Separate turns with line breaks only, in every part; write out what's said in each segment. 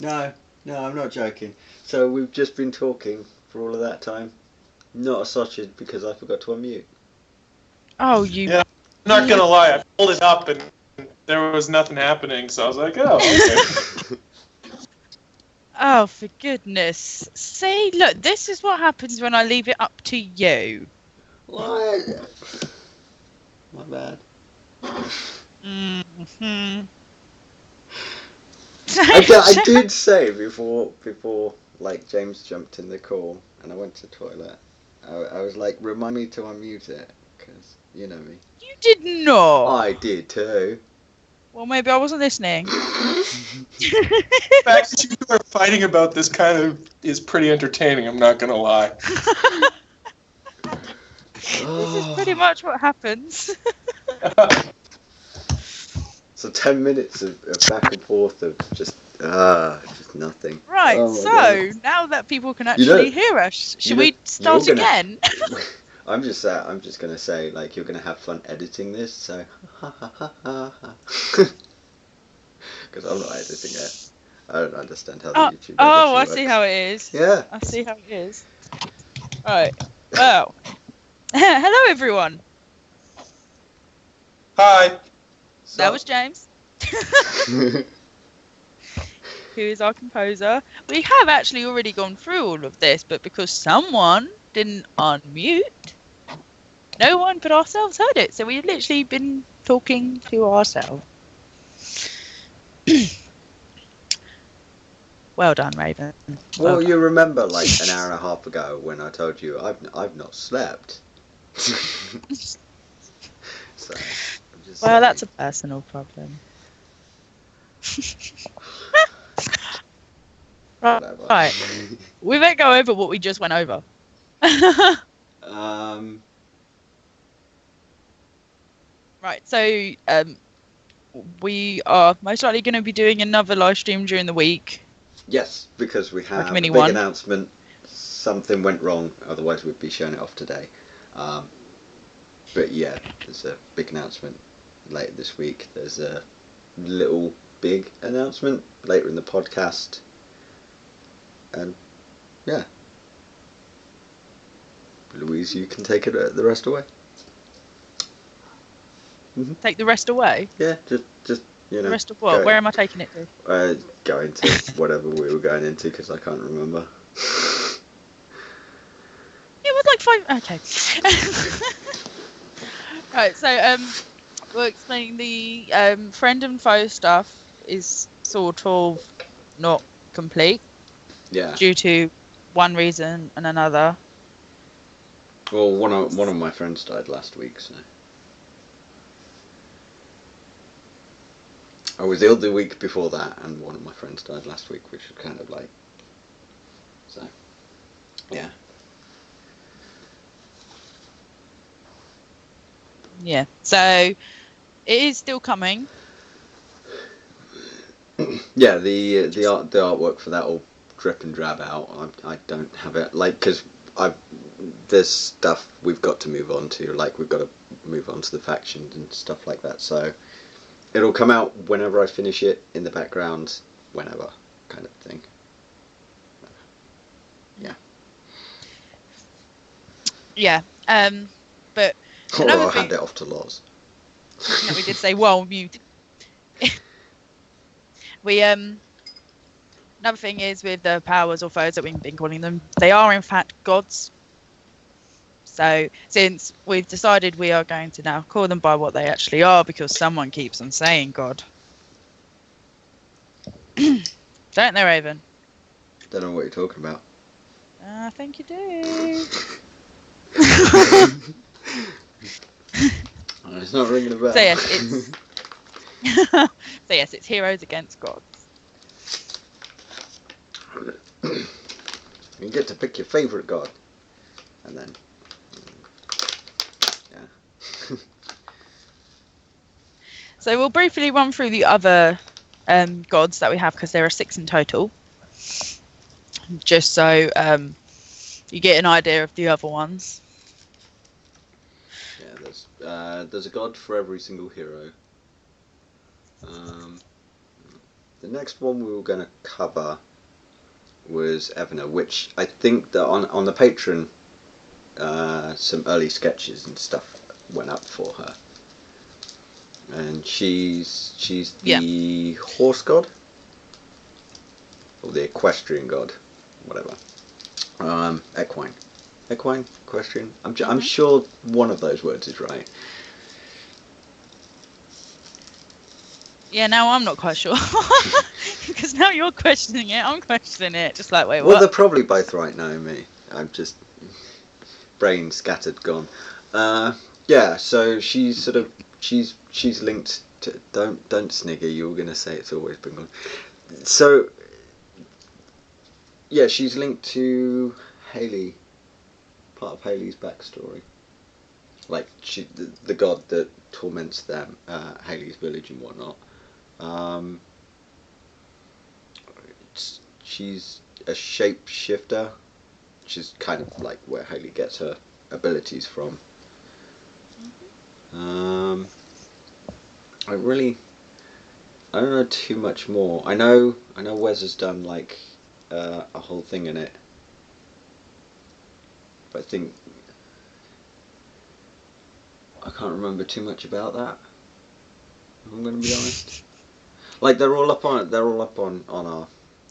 No, I'm not joking. So we've just been talking for all of that time. Not a sausage because I forgot to unmute.
Oh, you.
Yeah, I'm not gonna lie. I pulled it up and there was nothing happening, so I was like, oh, okay.
Oh, for goodness. See, look, this is what happens when I leave it up to you.
What? My bad.
Mm-hmm.
I did say before, like James jumped in the call and I went to the toilet. I was like, remind me to unmute it because you know me.
You did not.
I did too.
Well, maybe I wasn't listening.
The fact that you two are fighting about this kind of is pretty entertaining. I'm not gonna lie.
This is pretty much what happens.
So 10 minutes of back and forth of just nothing.
Right,
Oh my
so
God.
now that people can actually hear us, should we start again?
I'm just gonna say, like, you're gonna have fun editing this, so because I'm not editing it. I don't understand how the YouTube.
Oh, I
works.
see how it is.
Yeah.
I see how it is. Right. Well, hello everyone.
Hi.
That was James, who is our composer. We have actually already gone through all of this, but because someone didn't unmute, no one but ourselves heard it. So we've literally been talking to ourselves. Well done, Raven.
Well, you remember like an hour and a half ago when I told you I've not slept. So,
well, that's a personal problem. Right. We better go over what we just went over. Right. So we are most likely going to be doing another live stream during the week.
Yes, because we have a big announcement. Something went wrong, otherwise we'd be showing it off today. But yeah, there's a big announcement later this week. There's a little big announcement later in the podcast. And yeah. Louise, you can take it the rest away.
Mm-hmm. Take the rest away?
Yeah, just you know.
The rest of what? Where am I taking it to?
Going to whatever we were going into because I can't remember.
It was like 5. Okay. Right, so we'll explain the friend and foe stuff is sort of not complete.
Yeah.
Due to one reason and another.
Well, one of my friends died last week, so I was ill the week before that, and one of my friends died last week, which was kind of like so. Yeah.
Yeah. So it is still coming.
Yeah, the artwork for that will drip and drab out. I don't have it because there's stuff we've got to move on to. Like we've got to move on to the factions and stuff like that. So it'll come out whenever I finish it in the background, whenever kind of thing. Yeah.
Yeah. But
I'll hand it off to Loz.
No, we did say well mute. We another thing is with the powers or foes that we've been calling them, they are in fact gods. So since we've decided we are going to now call them by what they actually are because someone keeps on saying God. Don't they, Raven?
Don't know what you're talking about.
I think you do.
It's not ringing a bell.
So yes, it's heroes against gods.
You get to pick your favourite god, and then yeah.
So we'll briefly run through the other gods that we have because there are 6 in total, just so you get an idea of the other ones.
Yeah, there's a god for every single hero. The next one we were going to cover was Evna, which I think that on the Patreon, some early sketches and stuff went up for her. And she's the horse god, or the equestrian god, whatever. Equine, equestrian. I'm sure one of those words is right.
Yeah, now I'm not quite sure. Because now you're questioning it, I'm questioning it. Just like, wait, what?
Well, they're probably both right now, me. I'm just brain scattered, gone. Yeah, so she's linked to. Don't snigger. You were gonna say it's always been gone. So yeah, she's linked to Haley. Part of Haley's backstory. Like the god that torments them, Haley's village and whatnot. She's a shapeshifter, which is kind of like where Haley gets her abilities from. I don't know too much more. I know Wes has done like a whole thing in it, but I think I can't remember too much about that. If I'm going to be honest. Like they're all up on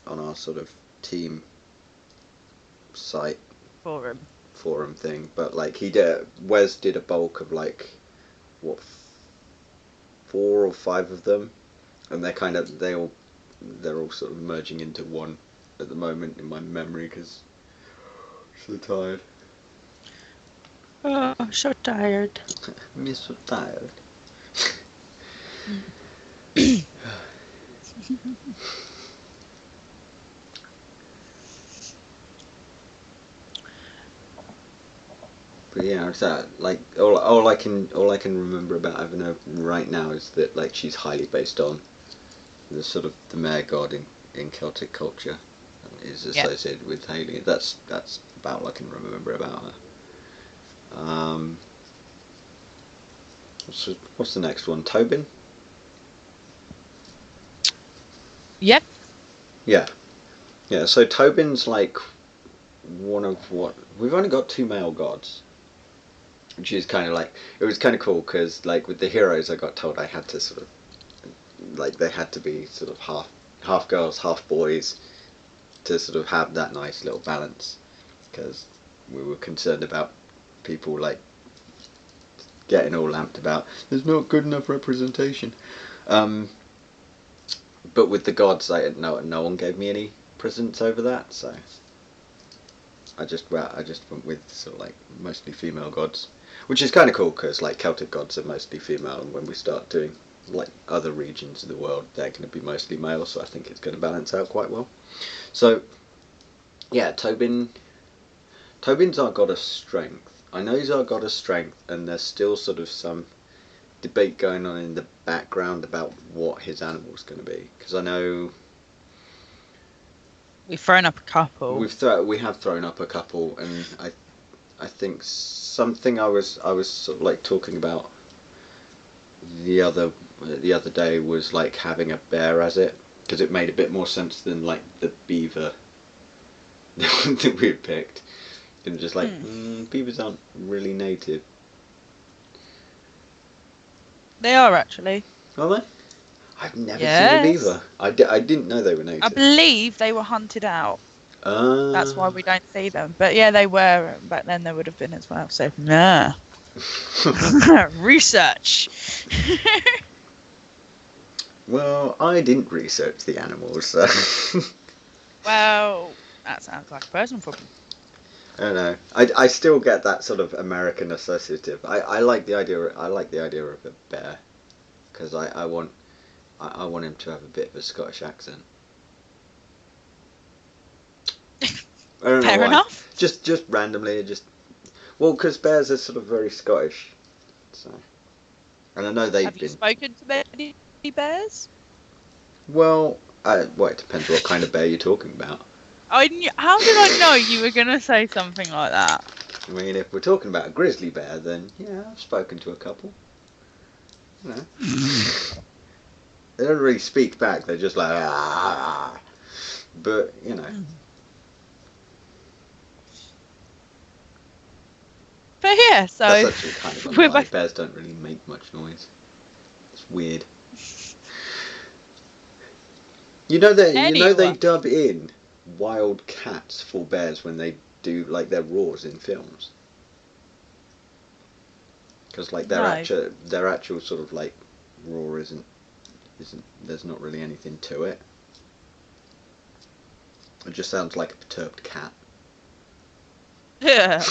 our sort of team site forum thing, but like Wes did a bulk of like what 4 or 5 of them, and they're all sort of merging into one at the moment in my memory because I'm so tired.
Oh, I'm so tired.
I'm so tired. But yeah, so like all I can remember about Evna right now is that like she's highly based on the sort of the mare god in Celtic culture, and is associated with Haley. That's about all I can remember about her. What's the next one? Tobin?
Yep.
Yeah. So Tobin's like one of what we've only got 2 male gods, which is kind of like it was kind of cool because like with the heroes I got told I had to sort of like they had to be sort of half girls, half boys to sort of have that nice little balance because we were concerned about people like getting all lamped about there's not good enough representation. But with the gods, no one gave me any precedence over that, so I just went with sort of like mostly female gods, which is kind of cool because like Celtic gods are mostly female, and when we start doing like other regions of the world, they're going to be mostly male, so I think it's going to balance out quite well. So yeah, Tobin's our god of strength. I know he's our god of strength, and there's still sort of some debate going on in the background about what his animal's going to be, because I know
we've thrown up a couple.
We have thrown up a couple, and I think something I was sort of like talking about the other day was like having a bear as it, because it made a bit more sense than like the beaver that we had picked. And just like beavers aren't really native.
They are actually.
Are they? I've never seen a beaver. I didn't know they were native.
I believe they were hunted out. That's why we don't see them. But yeah, they were. Back then they would have been as well. So, nah. Research.
Well, I didn't research the animals, so...
Well, that sounds like a personal problem.
I don't know. I still get that sort of American associative. I like the idea. I like the idea of a bear, because I want him to have a bit of a Scottish accent. I don't know
Fair
why.
enough.
Just randomly, well, because bears are sort of very Scottish, so. And I know they've been.
Have you spoken to many bears?
Well, it depends what kind of bear you're talking about.
How did I know you were going to say something like that?
I mean, if we're talking about a grizzly bear, then yeah, I've spoken to a couple. You know. They don't really speak back. They're just like ah. But you know.
But yeah, so
that's actually kind of a lie. Bears don't really make much noise. It's weird. You know they dub in wild cats for bears when they do like their roars in films. Because like their actual sort of like roar isn't there's not really anything to it. It just sounds like a perturbed cat.
Yeah.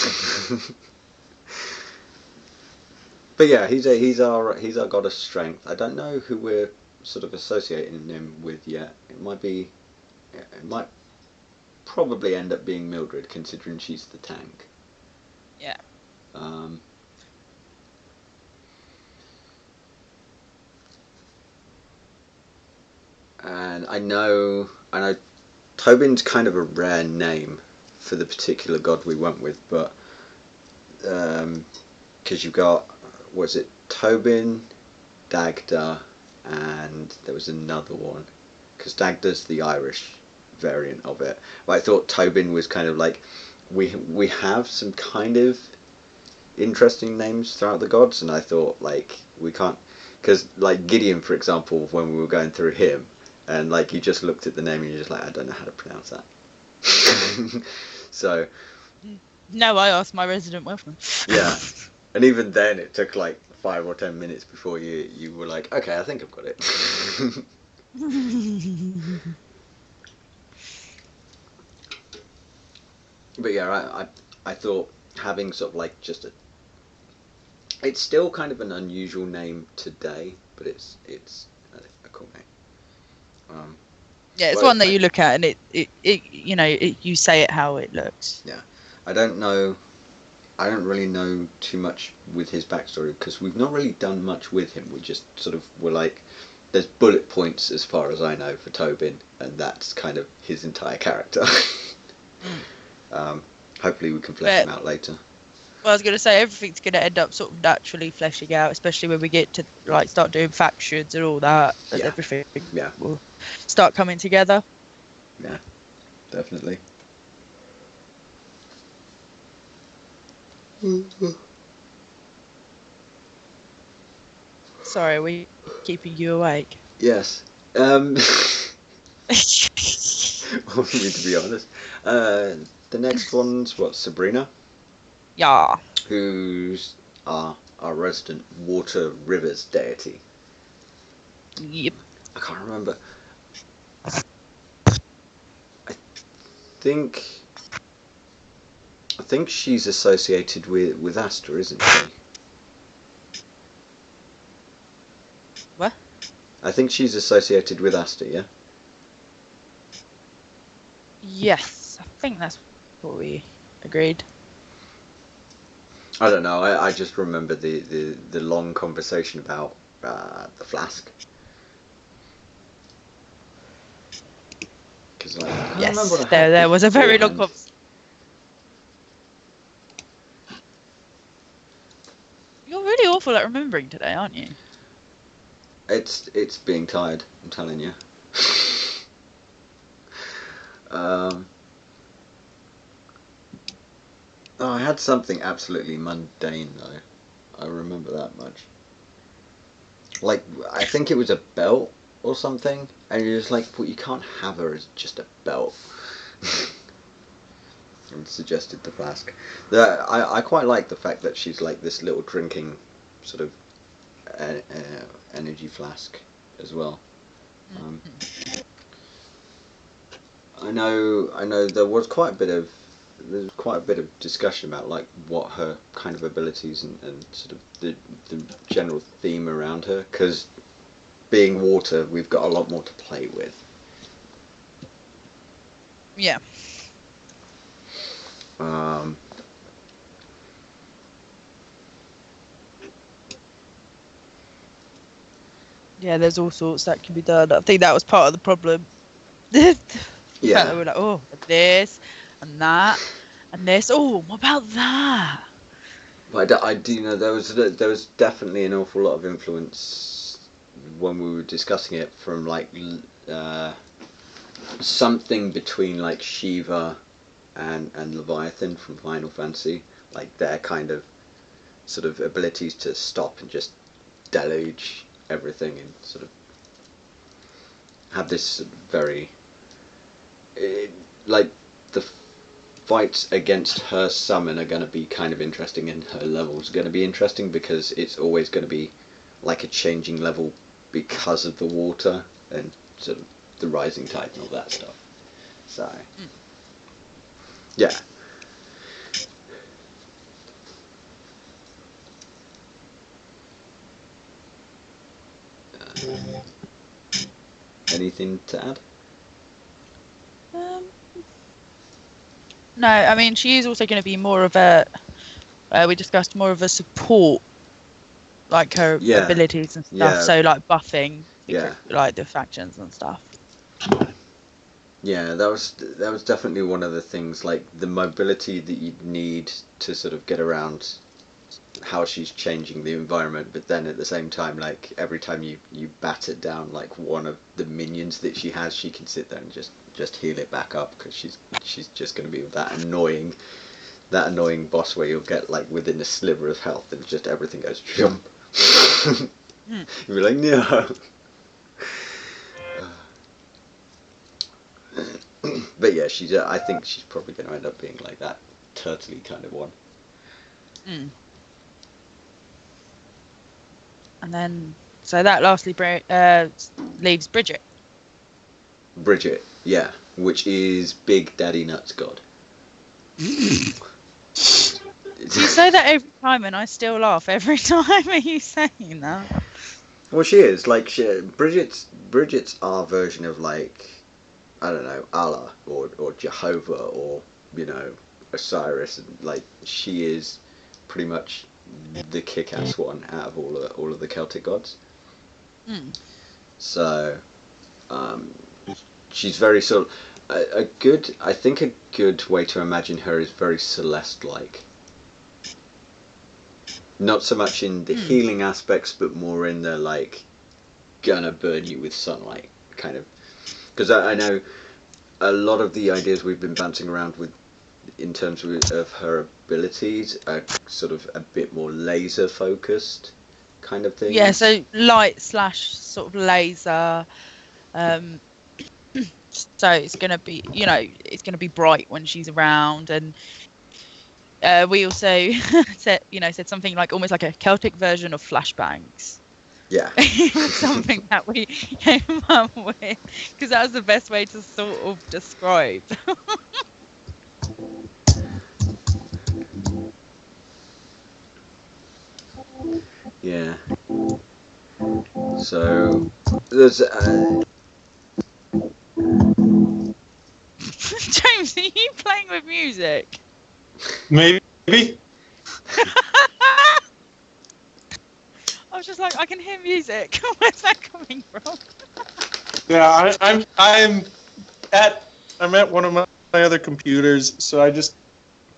But yeah, he's our god of strength. I don't know who we're sort of associating him with yet. It might probably end up being Mildred, considering she's the tank.
Yeah.
And I know Tobin's kind of a rare name for the particular god we went with, but because you've got, was it Tobin, Dagda, and there was another one, because Dagda's the Irish variant of it. But I thought Tobin was kind of like, we have some kind of interesting names throughout the gods, and I thought like we can't, because like Gideon, for example, when we were going through him, and like you just looked at the name and you're just like, I don't know how to pronounce that. So
no, I asked my resident Welshman.
Yeah, and even then it took like 5 or 10 minutes before you were like, okay, I think I've got it. But yeah, I thought having sort of like just it's still kind of an unusual name today, but it's a cool name.
Yeah, it's one that you look at and it you know, you say it how it looks.
Yeah, I don't really know too much with his backstory, because we've not really done much with him. We just sort of were like, there's bullet points as far as I know for Tobin, and that's kind of his entire character. Hopefully we can flesh him out later.
Well, I was going to say, everything's going to end up sort of naturally fleshing out, especially when we get to like start doing factions and all that, and everything will start coming together.
Yeah, definitely.
Sorry, are we keeping you awake?
Yes. Want me to be honest. The next one's Sabrina?
Yeah.
Who's our resident water rivers deity.
Yep.
I can't remember. I think she's associated with Asta, isn't she?
What?
I think she's associated with Asta, yeah?
Yes, I think that's what we agreed.
I don't know. I just remember the long conversation about the flask. Because
yes, there was a very long conversation. You're really awful at remembering today, aren't you?
It's being tired, I'm telling you. I had something absolutely mundane though. I remember that much. Like, I think it was a belt or something, and you're just like, well, you can't have her as just a belt. And suggested the flask. I quite like the fact that she's like this little drinking sort of energy flask as well. I know there was quite a bit of discussion about like what her kind of abilities and sort of the general theme around her, because being water, we've got a lot more to play with.
Yeah. Yeah, there's all sorts that can be done. I think that was part of the problem. Yeah. We were like, oh, this and that and this. Oh, what about that?
But I do know there was definitely an awful lot of influence when we were discussing it, from like something between like Shiva and Leviathan from Final Fantasy, like their kind of sort of abilities to stop and just deluge everything and sort of have this very like the fights against her summon are going to be kind of interesting, and her levels are going to be interesting because it's always going to be like a changing level because of the water and sort of the rising tide and all that stuff. So yeah. Anything to add?
No, I mean, she is also going to be more of a, we discussed more of a support, like her abilities and stuff, so like buffing, like the factions and stuff.
Yeah, that was definitely one of the things, like the mobility that you'd need to sort of get around how she's changing the environment, but then at the same time, like every time you batter down like one of the minions that she has, she can sit there and just heal it back up, because she's just going to be that annoying boss where you'll get like within a sliver of health and just everything goes jump. You'll be like, no. But yeah, I think she's probably going to end up being like that turtley kind of one.
And then, so that lastly leaves Bridget.
Bridget, yeah, which is Big Daddy Nuts God.
You say that every time, and I still laugh every time. Are you saying that?
Well, she is like Bridget's our version of like, I don't know, Allah or Jehovah or Osiris, and like she is pretty much the kick-ass one out of all of the Celtic gods. So she's very sort of a good way to imagine her is very Celeste-like. Not so much in the healing aspects, but more in the like gonna burn you with sunlight kind of. Because I know a lot of the ideas we've been bouncing around with in terms of her abilities are sort of a bit more laser focused kind of thing.
Yeah, so light / sort of laser. So it's gonna be, it's gonna be bright when she's around, and we also said something like almost like a Celtic version of flashbangs.
Yeah.
It was something that we came up with because that was the best way to sort of describe.
Yeah. So there's
James, are you playing with music?
Maybe.
I was just like, I can hear music. Where's that coming from?
Yeah, I'm at one of my other computers, so I just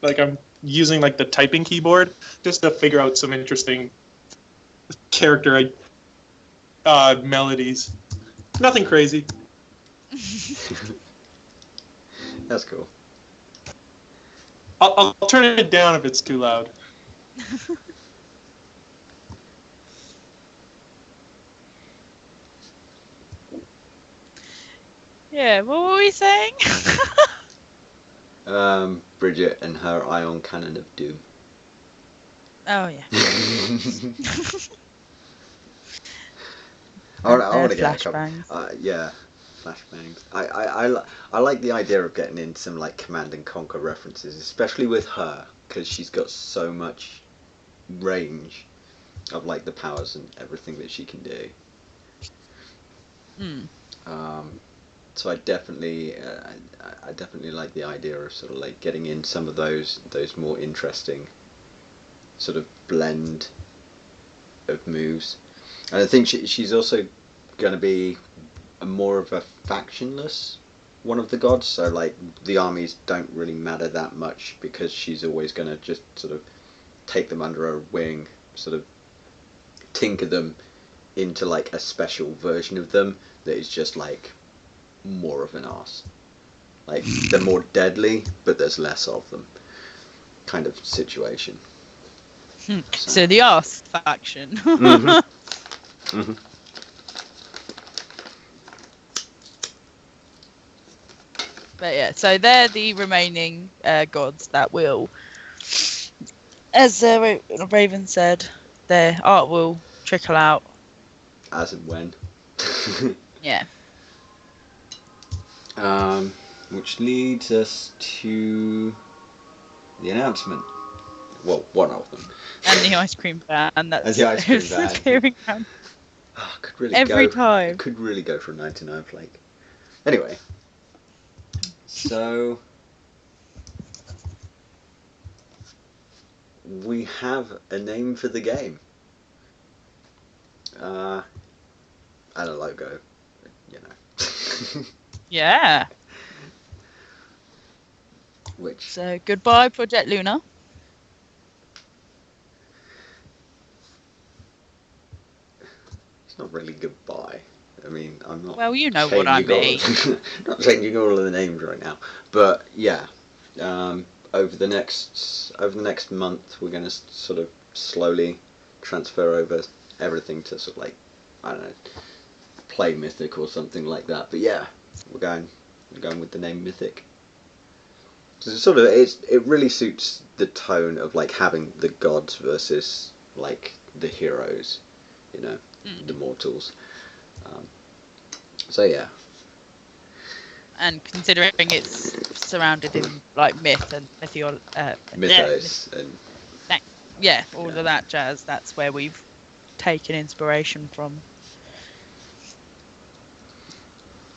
I'm using like the typing keyboard just to figure out some interesting character melodies. Nothing crazy.
That's cool.
I'll turn it down if it's too loud.
Yeah, what were we saying?
Bridget and her ion cannon of doom.
Oh yeah.
I want to get
flashbangs.
Yeah, flashbangs. I like the idea of getting in some like Command and Conquer references, especially with her, because she's got so much range of like the powers and everything that she can do. So I definitely like the idea of sort of like getting in some of those more interesting sort of blend of moves. And I think she's also going to be more of a factionless one of the gods. So like the armies don't really matter that much because she's always going to just sort of take them under her wing, sort of tinker them into like a special version of them that is just like more of an arse. Like they're more deadly, but there's less of them, kind of situation.
So the arse faction.
Mm-hmm. Mm-hmm.
But yeah, so they're the remaining gods that will, as Raven said, their art will trickle out.
As and when.
Yeah.
Which leads us to the announcement. Well, one of them.
And the ice cream van. That's
and the ice cream van.
Appearing around
could really
every time.
It could really go for a 99 flake. Anyway. So we have a name for the game. And a logo, you know.
Yeah.
Which?
So goodbye, Project Luna.
It's not really goodbye. I mean, I'm not.
Well, you know what I mean.
Not changing all of the names right now, but yeah. Over the next month, we're going to sort of slowly transfer over everything to sort of like, I don't know, play Mythic or something like that. But yeah, we're going with the name Mythic. So it really suits the tone of like having the gods versus like the heroes, you know, the mortals. So yeah.
And considering it's surrounded in like myth and
mythos and
yeah, all of that jazz, that's where we've taken inspiration from.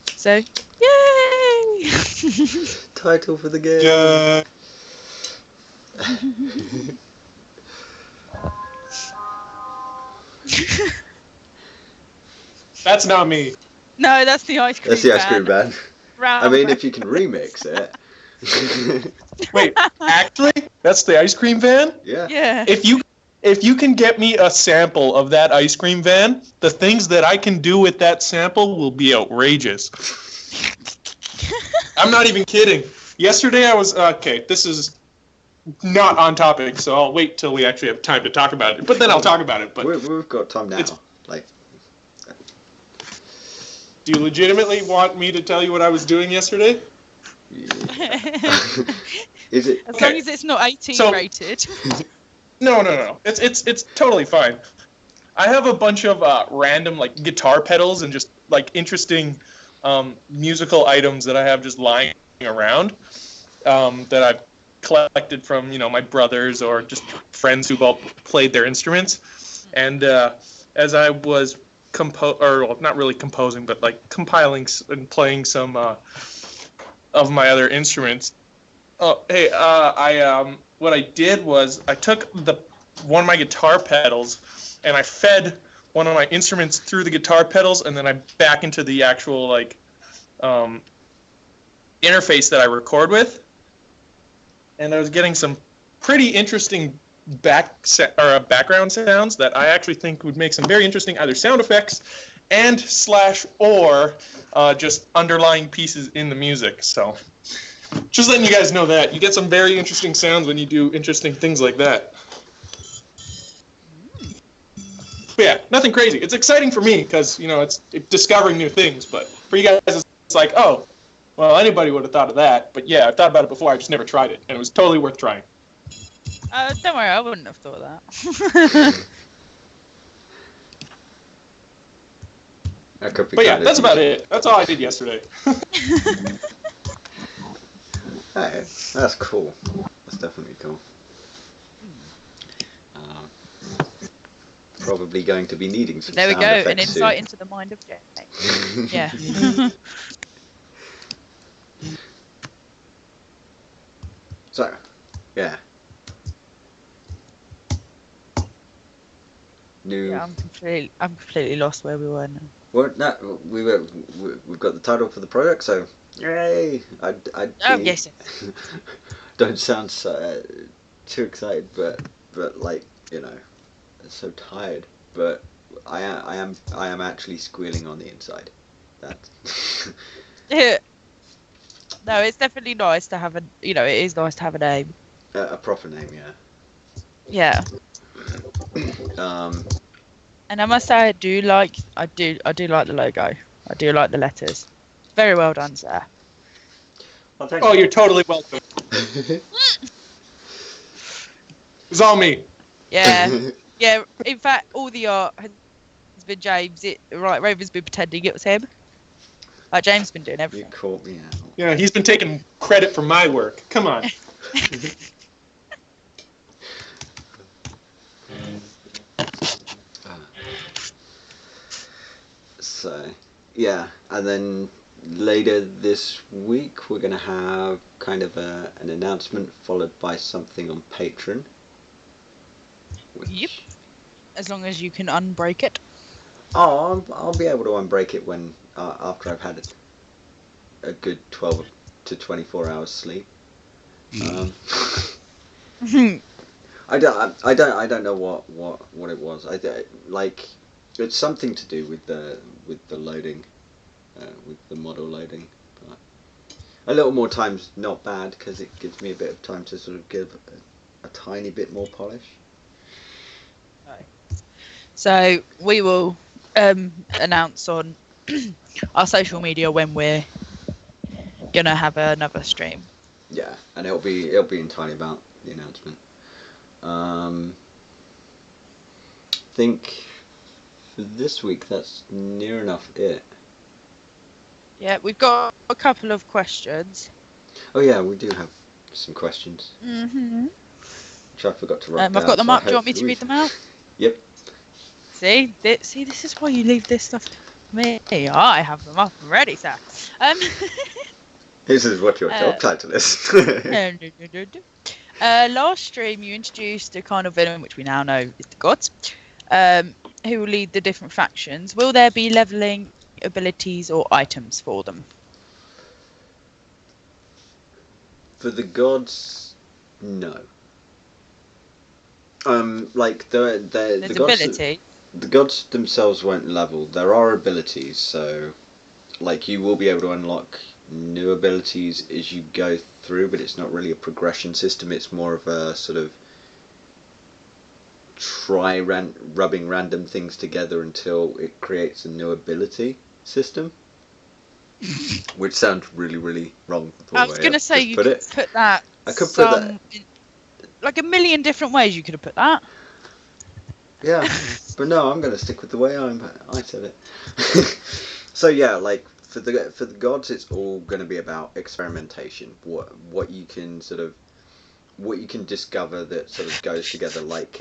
So, yay!
Title for the game.
Yeah. That's not me.
No, that's the ice cream.
That's the ice cream band. I mean,
round.
if you can remix it.
Wait, actually, that's the ice cream van?
Yeah.
Yeah.
If you can get me a sample of that ice cream van, the things that I can do with that sample will be outrageous. I'm not even kidding. Yesterday I was okay, this is not on topic, so I'll wait till we actually have time to talk about it. But then I'll talk about it. But
we've got time now. Like,
do you legitimately want me to tell you what I was doing yesterday?
Yeah. Is it?
As long as it's not 18 rated.
No. It's totally fine. I have a bunch of random like guitar pedals and just like interesting musical items that I have just lying around that I've collected from my brothers or just friends who've all played their instruments. And as I was not really composing, but like compiling and playing some of my other instruments. Oh, hey, what I did was I took one of my guitar pedals and I fed one of my instruments through the guitar pedals, and then I back into the actual like interface that I record with, and I was getting some pretty interesting background sounds that I actually think would make some very interesting either sound effects and or just underlying pieces in the music. So just letting you guys know that you get some very interesting sounds when you do interesting things like that. But yeah, nothing crazy. It's exciting for me because it's discovering new things. But for you guys, it's like, oh, well, anybody would have thought of that. But yeah, I've thought about it before. I just never tried it, and it was totally worth trying.
Don't worry, I wouldn't have thought of that.
But yeah, that's about it. That's all I did yesterday.
Hey, that's cool. That's definitely cool. Probably going to be needing some
there we
sound
go,
effects
an insight
soon.
into the mind of Jay. Yeah.
So, yeah.
Yeah, I'm completely lost where we were now.
Well, no, we've got the title for the product, so yay!
Yes.
Don't sound too excited, but like I'm so tired. But I am actually squealing on the inside. That.
No, it's definitely nice to have a. It is nice to have a name.
A proper name, yeah.
Yeah. And I must say, I do like the logo. I do like the letters. Very well done, sir.
Well, thank you. You're totally welcome. It's all me.
Yeah. Yeah. In fact, all the art has been James. Raven's been pretending it was him. Like James has been doing everything.
You caught me out.
Yeah, he's been taking credit for my work. Come on.
So, yeah, and then later this week we're going to have kind of an announcement followed by something on Patreon.
Yep. As long as you can unbreak it.
Oh, I'll be able to unbreak it when after I've had a good 12 to 24 hours sleep. I don't know what it was. It's something to do with the loading, with the model loading. But a little more time's not bad because it gives me a bit of time to sort of give a tiny bit more polish.
So we will announce on our social media when we're gonna have another stream.
Yeah, and it'll be entirely about the announcement. I think for this week that's near enough it.
Yeah, we've got a couple of questions.
Oh yeah, we do have some questions.
Mm-hmm.
Which I forgot to write down.
I've got them up. Do you want me to read them out?
Yep.
See, this is why you leave this stuff to me. I have them up and ready, sir.
This is what your job title is.
Last stream, you introduced a kind of villain, which we now know is the gods, who will lead the different factions. Will there be leveling abilities or items for them?
For the gods, no. Like the
ability.
The gods themselves won't level. There are abilities, so like you will be able to unlock new abilities as you go through, but it's not really a progression system. It's more of a sort of rubbing random things together until it creates a new ability system. Which sounds really, really wrong.
I was going to say you could put that.
I could put that
like a million different ways. You could have put that.
Yeah, but no, I'm going to stick with the way I said it. So yeah, like for the gods, it's all going to be about experimentation. What you can discover that sort of goes together. Like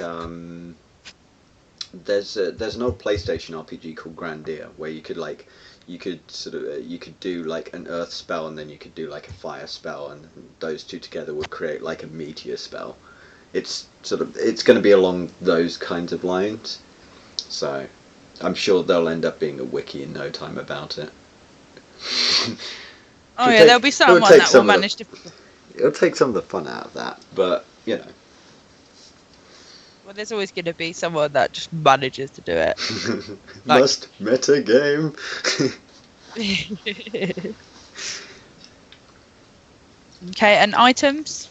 there's an old PlayStation RPG called Grandia where you could do like an earth spell and then you could do like a fire spell, and those two together would create like a meteor spell. It's going to be along those kinds of lines. So I'm sure there'll end up being a wiki in no time about it.
There'll be someone that will manage to.
It'll take some of the fun out of that, but you know.
Well, there's always going to be someone that just manages to do it.
Must meta game.
Okay, and items?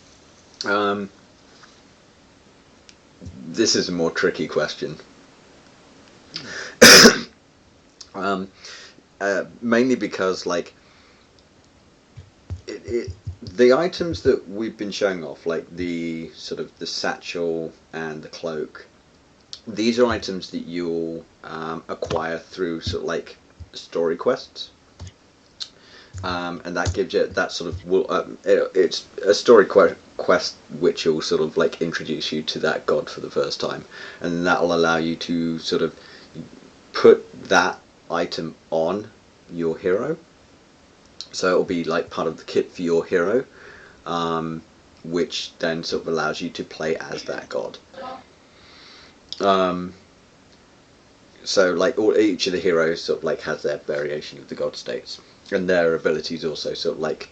This is a more tricky question. Mainly because like the items that we've been showing off, like the sort of the satchel and the cloak, these are items that you'll acquire through sort of like story quests, and that gives you that sort of it's a story quest which will sort of like introduce you to that god for the first time, and that'll allow you to sort of put that item on your hero. So it'll be like part of the kit for your hero, which then sort of allows you to play as that god. So like each of the heroes sort of like has their variation of the god states, and their abilities also sort of like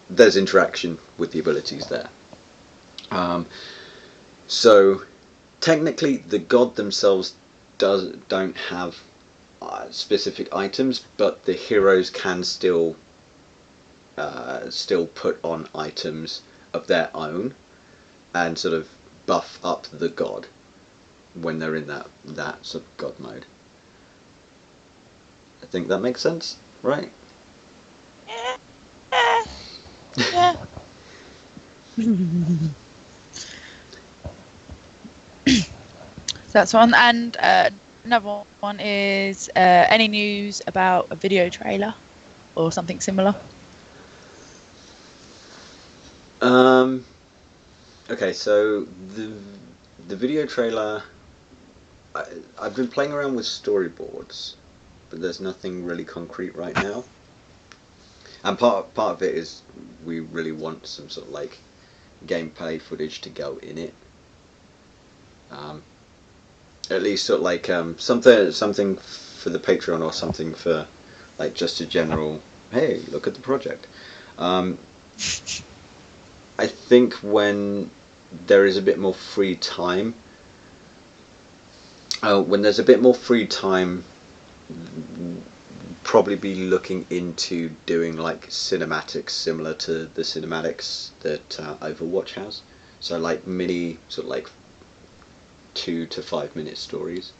there's interaction with the abilities there. So technically the god themselves don't have specific items, but the heroes can still put on items of their own and sort of buff up the god when they're in that sort of god mode. I think that makes sense, right?
Yeah. That's one. And another one is any news about a video trailer or something similar?
Okay, so the video trailer, I've been playing around with storyboards, but there's nothing really concrete right now. And part of it is we really want some sort of like gameplay footage to go in it. At least sort of like something for the Patreon or something for like just a general, hey, look at the project. I think when there is a bit more free time, probably be looking into doing like cinematics similar to the cinematics that Overwatch has. So like mini sort of like 2 to 5 minute stories.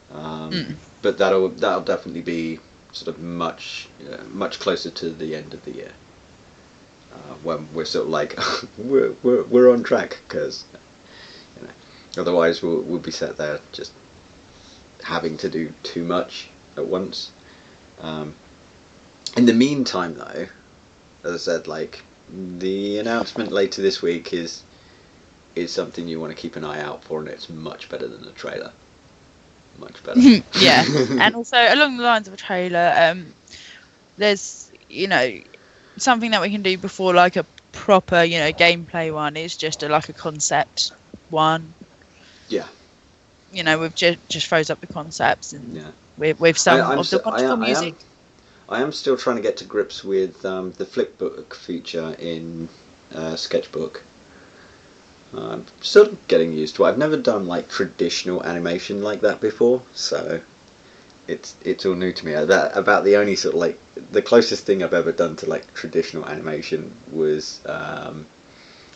But that'll definitely be sort of much closer to the end of the year. When we're sort of like we're on track, because otherwise we'll be sat there just having to do too much at once. In the meantime, though, as I said, like the announcement later this week is something you want to keep an eye out for, and it's much better than the trailer. Much better.
Yeah, and also along the lines of a trailer, there's something that we can do before like a proper gameplay one is just like a concept one.
Yeah.
We've just froze up the concepts and with some of the wonderful music.
I am still trying to get to grips with the flipbook feature in Sketchbook. I'm still getting used to it. I've never done like traditional animation like that before, so it's all new to me. About the only sort of like the closest thing I've ever done to like traditional animation was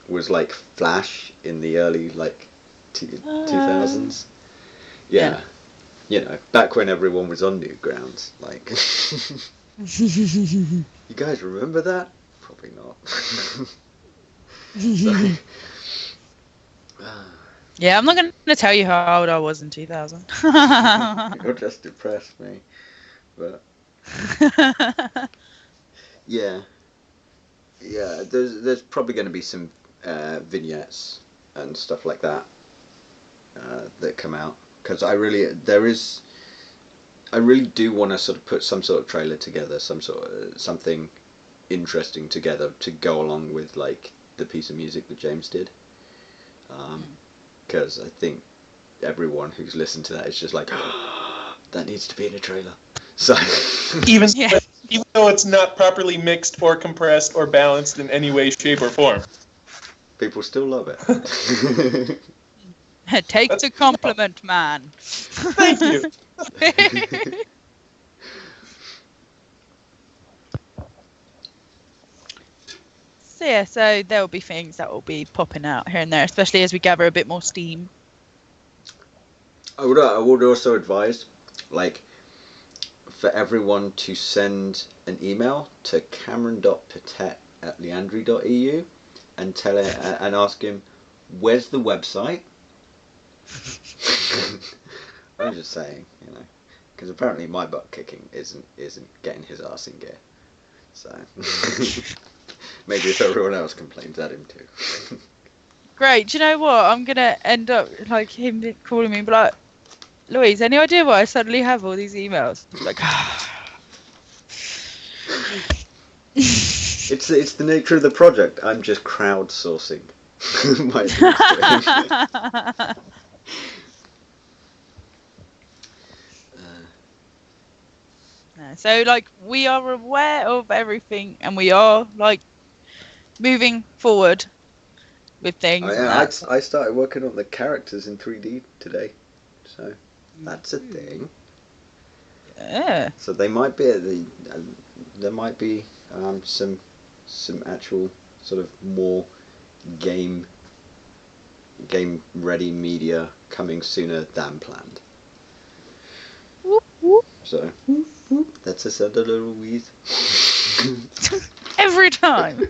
like Flash in the early like 2000s. Yeah. Back when everyone was on Newgrounds, like. You guys remember that? Probably not.
Yeah, I'm not going to tell you how old I was in 2000.
You'll just depress me. But yeah, there's probably going to be some vignettes and stuff like that that come out, because I really do want to sort of put some sort of trailer together, something interesting together to go along with like the piece of music that James did. Because I think everyone who's listened to that is just like, that needs to be in a trailer. So
even though it's not properly mixed or compressed or balanced in any way, shape, or form,
people still love it.
Take the compliment, man.
Thank you.
So there will be things that will be popping out here and there, especially as we gather a bit more steam.
I would also advise, like, for everyone to send an email to cameron.patet@liandri.eu and and ask him, where's the website? I'm just saying, because apparently my butt kicking isn't getting his arse in gear. So maybe if everyone else complains at him too.
Great. Do you know what? I'm gonna end up like him calling me and be like, Louise, any idea why I suddenly have all these emails? Like,
it's the nature of the project. I'm just crowdsourcing my
So like we are aware of everything, and we are like moving forward with things.
I started working on the characters in 3D today, so So that's a thing.
Yeah.
So they might be there might be some actual sort of more game ready media coming sooner than planned.
Whoop, whoop.
So whoop, whoop, that's a sound a little wheeze.
Every time.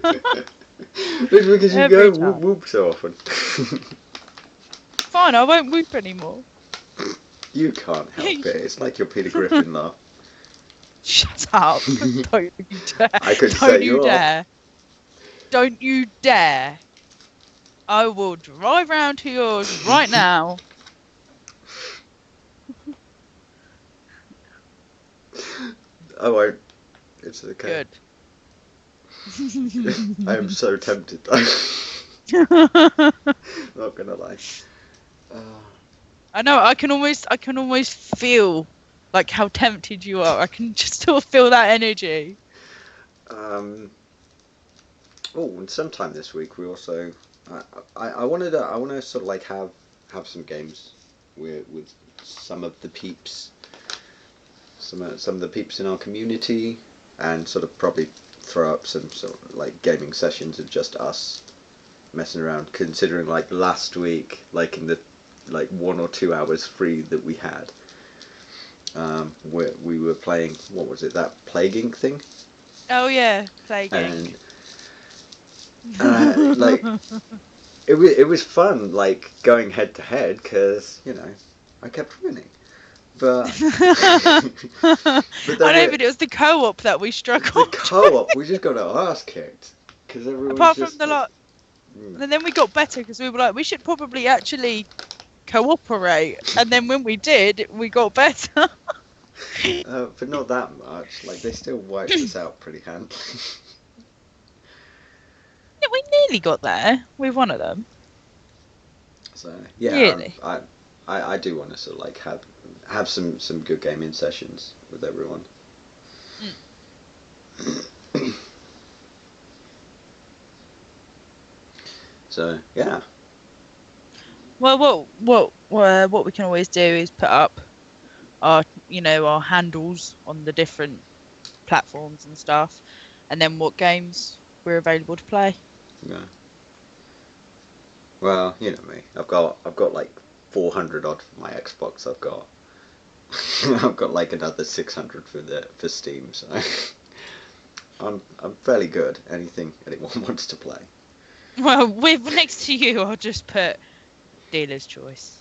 It's because you go whoop whoop so often.
Fine, I won't whoop anymore.
You can't help it. It's like your Peter Griffin laugh.
Shut up. Don't you dare.
I could set you
dare. Don't you dare. I will drive round to yours right now.
I won't. It's okay.
Good.
I am so tempted. Not gonna lie.
I know. I can almost feel like how tempted you are. I can just still feel that energy.
Oh, and sometime this week we also. I want to sort of like have some games with some of the peeps. Some of the peeps in our community, and sort of probably throw up some sort of like gaming sessions of just us messing around. Considering like last week, like in the 1 or 2 hours free that we had, where we were playing, what was it, that Plague Inc. thing?
Oh yeah, Plague Inc.
And like it was fun, like going head to head, because I kept winning. But
I know, but it was the co-op that we struggled.
The co-op, we just got our ass kicked because everyone.
Apart from the lot, and then we got better because we were like, we should probably actually cooperate. And then when we did, we got better.
But not that much. Like they still wiped us out pretty handily.
Yeah, we nearly got there with one of them.
So yeah,
really?
I do want to sort of like have some good gaming sessions with everyone. So yeah.
Well, what we can always do is put up our handles on the different platforms and stuff, and then what games we're available to play.
Yeah. Well, you know me. I've got like 400 odd for my Xbox. I've got like another 600 for Steam. So I'm fairly good. Anything anyone wants to play.
Well, with next to you, I'll just put dealer's choice.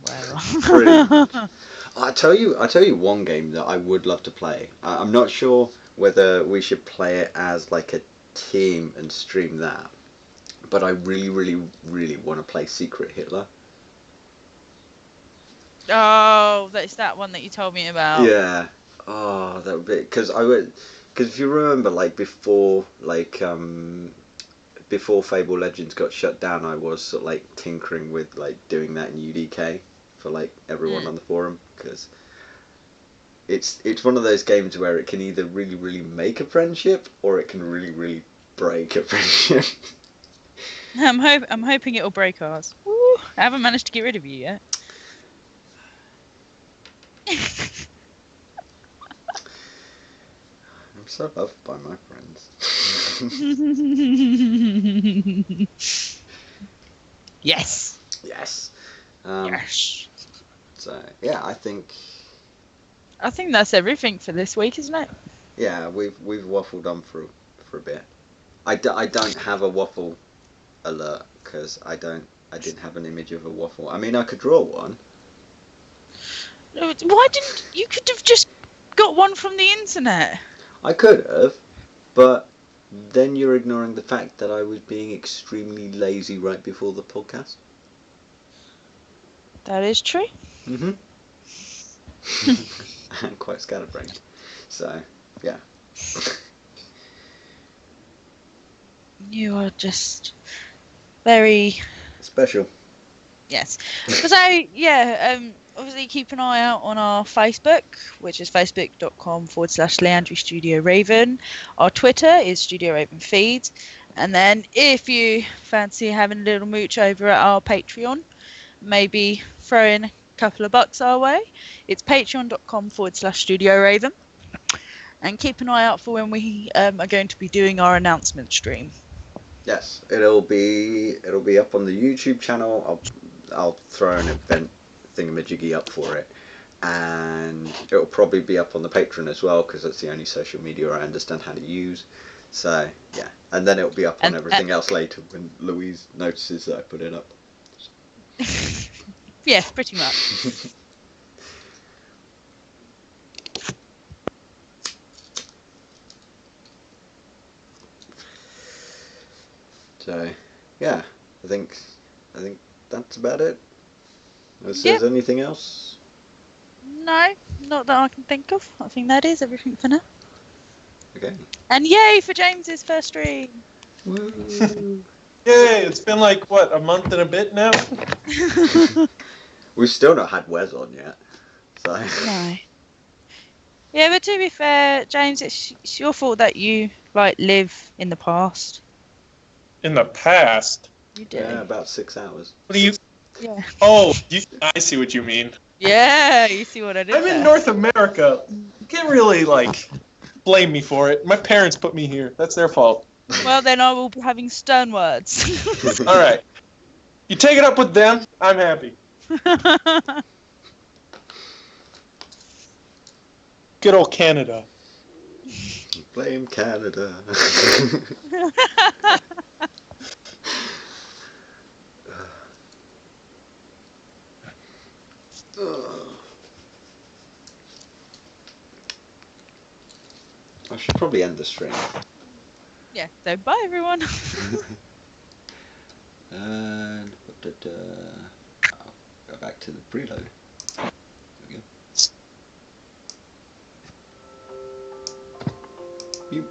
Whatever.
Pretty much. I tell you one game that I would love to play. I'm not sure whether we should play it as like a team and stream that, but I really, really, really want to play Secret Hitler.
Oh, that's that one that you told me about.
Yeah. Oh, that would be because if you remember, like before Fable Legends got shut down, I was sort of like tinkering with like doing that in UDK for like everyone on the forum, because it's one of those games where it can either really, really make a friendship or it can really, really break a friendship.
I'm hoping it'll break ours. Woo, I haven't managed to get rid of you yet.
I'm so loved by my friends.
Yes.
Yes.
Yes.
So yeah, I think
that's everything for this week, isn't it?
Yeah, we've waffled on for a bit. I don't have a waffle alert because I didn't have an image of a waffle. I mean, I could draw one.
Why didn't you? Could have just got one from the internet.
I could have, but then you're ignoring the fact that I was being extremely lazy right before the podcast.
That is true.
I'm quite scatterbrained. So, yeah.
You are just very
special.
Yes. So, yeah, obviously keep an eye out on our Facebook, which is facebook.com/Liandri StudioRaven. Our Twitter is StudioRaven Feed. And then if you fancy having a little mooch over at our Patreon, maybe throw in couple of bucks our way, it's patreon.com/StudioRaven. And keep an eye out for when we are going to be doing our announcement stream.
Yes, it'll be up on the YouTube channel. I'll throw an event thingamajiggy up for it, and it'll probably be up on the Patreon as well, because that's the only social media I understand how to use. So yeah, and then it'll be up on everything else later when Louise notices that I put it up.
Yes, pretty much.
So yeah, I think that's about it. Unless there's anything else?
No, not that I can think of. I think that is everything for now.
Okay.
And yay for James's first stream!
Woo!
Yay! It's been like what, a month and a bit now.
We've still not had Wes on yet. So.
No. Yeah, but to be fair, James, it's your fault that you live in the past.
In the past?
You do.
Yeah, about 6 hours.
What do you?
Yeah.
Oh, I see what you mean.
Yeah, you see what I did.
I'm in North America. You can't really blame me for it. My parents put me here. That's their fault.
Well, then I will be having stern words.
All right. You take it up with them. I'm happy. Good old Canada.
Blame Canada. I should probably end the stream.
Yeah, so bye everyone.
And I'll go back to the preload. There we go. You.